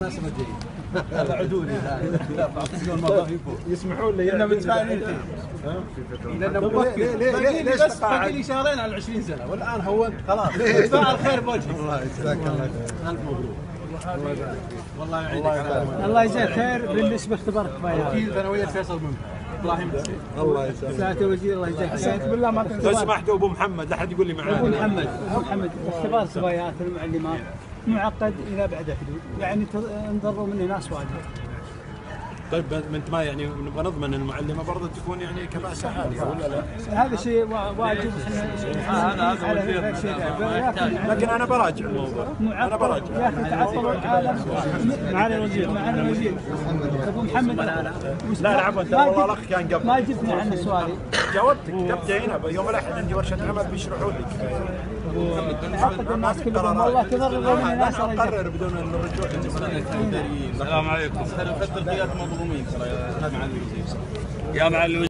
مناسبة جيدة. هذا عدولي لا بعطيكم المضاف يفوق. يسمحون لي احنا متفائلين ليش باقي لي شهرين على 20 سنة والآن هونت خلاص. ادفع الخير بوجهك. الله يجزاك الله خير. ألف مبروك. والله يعينك. الله يجزاك خير بالنسبة لاختبارك أكيد ثانوية فيصل منك. الله يمسك. الله يسلمك. سعادة الوزير الله يجزاك خير. بالله ما لو سمحتوا ابو محمد لا حد يقول لي معاه. ابو محمد اختبار الصبايات المعلمات معقد الى بعد حدود، يعني انضروا منه ناس واجد. طيب انت ما يعني نبغى نضمن المعلمه برضه تكون يعني كفاءتها عاليه ولا لا؟ هذا شيء واجب لكن انا براجع الموضوع. انا براجع. يا اخي تعطلوا العالم. معالي الوزير ابو محمد. لا عفوا والله الاخ كان قبل. ما جبتني عن سؤالي. جاوبتك كتبت هنا يوم الاحد عندي ورشه عمل بيشرحوا لك. حقق الناس كلهم والله تضرروا من الناس. نقرر بدون الرجوع. السلام عليكم. فترة مظلومين ترى يا معالي الوزير. يا معالي الوزير.